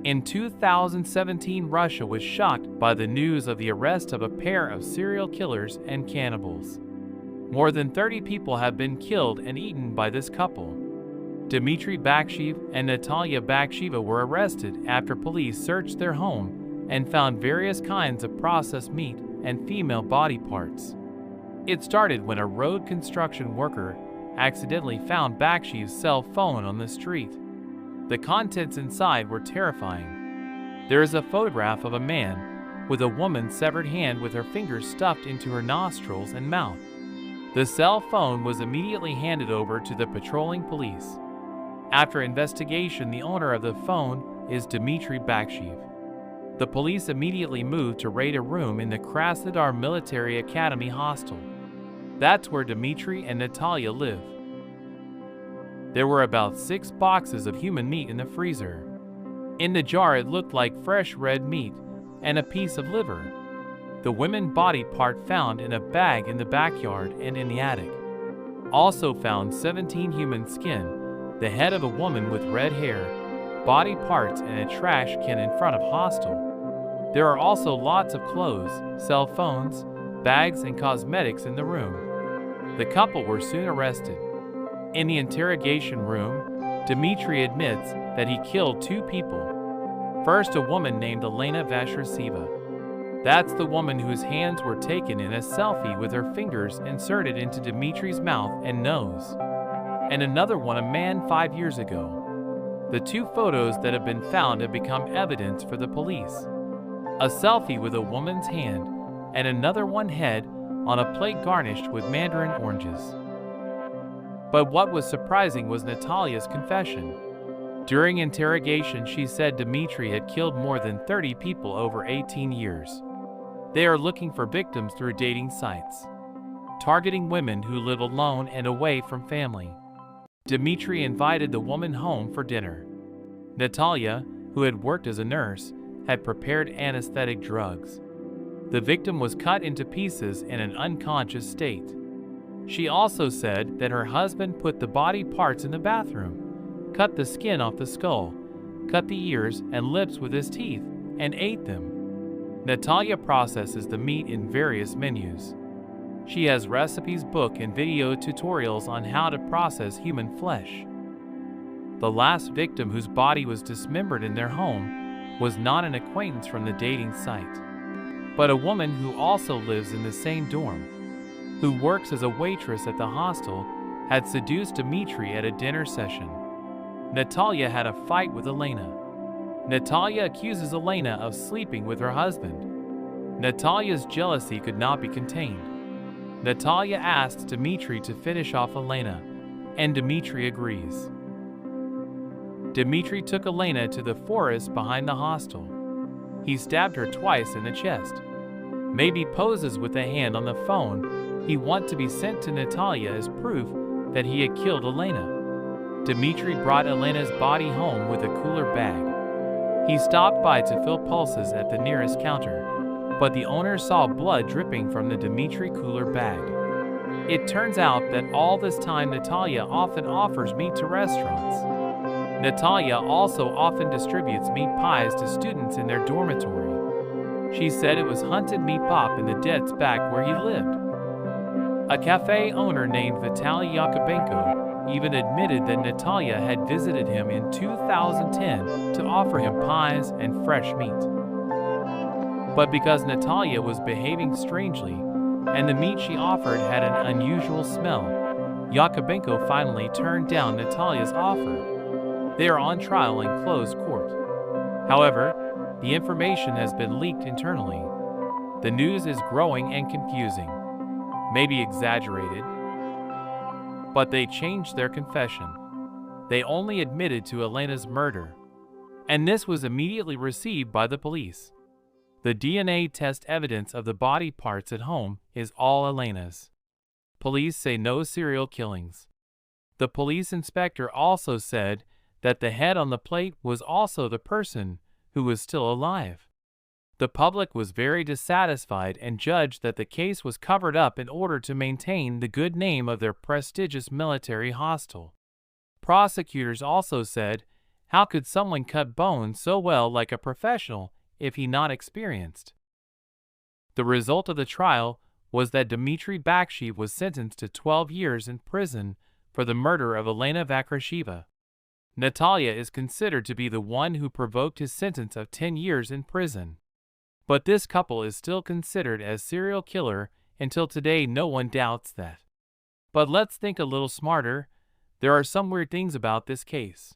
In 2017, Russia was shocked by the news of the arrest of a pair of serial killers and cannibals. More than 30 people have been killed and eaten by this couple. Dmitry Baksheev and Natalia Baksheeva were arrested after police searched their home and found various kinds of processed meat and female body parts. It started when a road construction worker accidentally found Baksheev's cell phone on the street. The contents inside were terrifying. There is a photograph of a man with a woman's severed hand with her fingers stuffed into her nostrils and mouth. The cell phone was immediately handed over to the patrolling police. After investigation, the owner of the phone is Dmitry Baksheev. The police immediately moved to raid a room in the Krasnodar Military Academy hostel. That's where Dmitry and Natalia live. There were about 6 boxes of human meat in the freezer. In the jar, it looked like fresh red meat and a piece of liver. The women's body part found in a bag in the backyard and in the attic. Also found 17 human skin, the head of a woman with red hair, body parts, and a trash can in front of hostel. There are also lots of clothes, cell phones, bags, and cosmetics in the room. The couple were soon arrested. In the interrogation room, Dmitry admits that he killed 2 people. First, a woman named Elena Baksheeva. That's the woman whose hands were taken in a selfie with her fingers inserted into Dmitry's mouth and nose. And another one, a man 5 years ago. The 2 photos that have been found have become evidence for the police. A selfie with a woman's hand and another one head on a plate garnished with mandarin oranges. But what was surprising was Natalia's confession. During interrogation, she said Dmitry had killed more than 30 people over 18 years. They are looking for victims through dating sites, targeting women who live alone and away from family. Dmitry invited the woman home for dinner. Natalia, who had worked as a nurse, had prepared anesthetic drugs. The victim was cut into pieces in an unconscious state. She also said that her husband put the body parts in the bathroom, cut the skin off the skull, cut the ears and lips with his teeth, and ate them. Natalia processes the meat in various menus. She has recipes, book, and video tutorials on how to process human flesh. The last victim, whose body was dismembered in their home, was not an acquaintance from the dating site, but a woman who also lives in the same dorm, who works as a waitress at the hostel, had seduced Dmitry at a dinner session. Natalia had a fight with Elena. Natalia accuses Elena of sleeping with her husband. Natalia's jealousy could not be contained. Natalia asks Dmitry to finish off Elena, and Dmitry agrees. Dmitry took Elena to the forest behind the hostel. He stabbed her twice in the chest. Maybe poses with a hand on the phone. He wants to be sent to Natalia as proof that he had killed Elena. Dmitry brought Elena's body home with a cooler bag. He stopped by to fill pulses at the nearest counter, but the owner saw blood dripping from the Dmitry cooler bag. It turns out that all this time Natalia often offers meat to restaurants. Natalia also often distributes meat pies to students in their dormitory. She said it was hunted meat pop in the debt's back where he lived. A cafe owner named Vitaly Yakobenko even admitted that Natalia had visited him in 2010 to offer him pies and fresh meat. But because Natalia was behaving strangely and the meat she offered had an unusual smell, Yakobenko finally turned down Natalia's offer. They are on trial in closed court. However, the information has been leaked internally. The news is growing and confusing, maybe exaggerated, but they changed their confession. They only admitted to Elena's murder, and this was immediately received by the police. The DNA test evidence of the body parts at home is all Elena's. Police say no serial killings. The police inspector also said that the head on the plate was also the person who was still alive. The public was very dissatisfied and judged that the case was covered up in order to maintain the good name of their prestigious military hostel. Prosecutors also said How could someone cut bones so well like a professional if he not experienced? The result of the trial was that Dmitry Baksheev was sentenced to 12 years in prison for the murder of Elena Baksheeva. Natalia is considered to be the one who provoked his sentence of 10 years in prison. But this couple is still considered as serial killer until today. No one doubts that. But let's think a little smarter. There are some weird things about this case.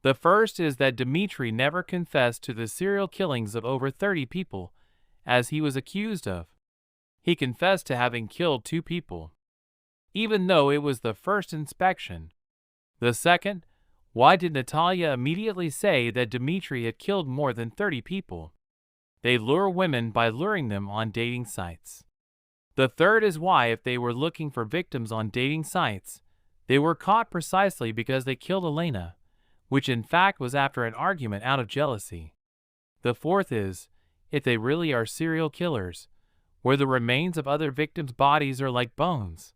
The first is that Dmitry never confessed to the serial killings of over 30 people, as he was accused of. He confessed to having killed 2 people, even though it was the first inspection. The second, why did Natalia immediately say that Dmitry had killed more than 30 people? They lure women by luring them on dating sites. The third is why, if they were looking for victims on dating sites, they were caught precisely because they killed Elena, which in fact was after an argument out of jealousy. The fourth is, if they really are serial killers, where the remains of other victims' bodies are like bones,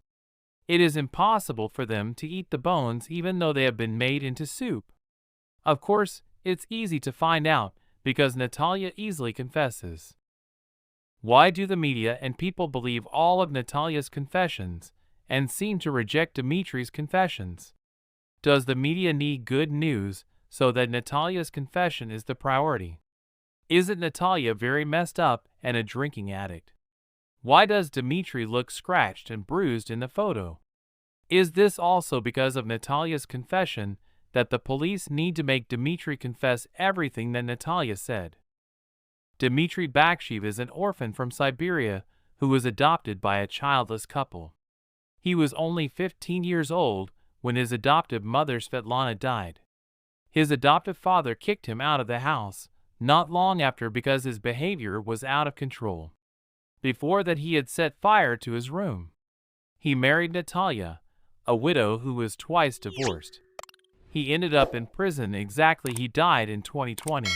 it is impossible for them to eat the bones even though they have been made into soup. Of course, it's easy to find out because Natalia easily confesses. Why do the media and people believe all of Natalia's confessions and seem to reject Dmitry's confessions? Does the media need good news so that Natalia's confession is the priority? Isn't Natalia very messed up and a drinking addict? Why does Dmitry look scratched and bruised in the photo? Is this also because of Natalia's confession that the police need to make Dmitry confess everything that Natalia said? Dmitry Baksheev is an orphan from Siberia who was adopted by a childless couple. He was only 15 years old when his adoptive mother Svetlana died. His adoptive father kicked him out of the house not long after because his behavior was out of control. Before that, he had set fire to his room. He married Natalia, a widow who was twice divorced. He ended up in prison. He died in 2020.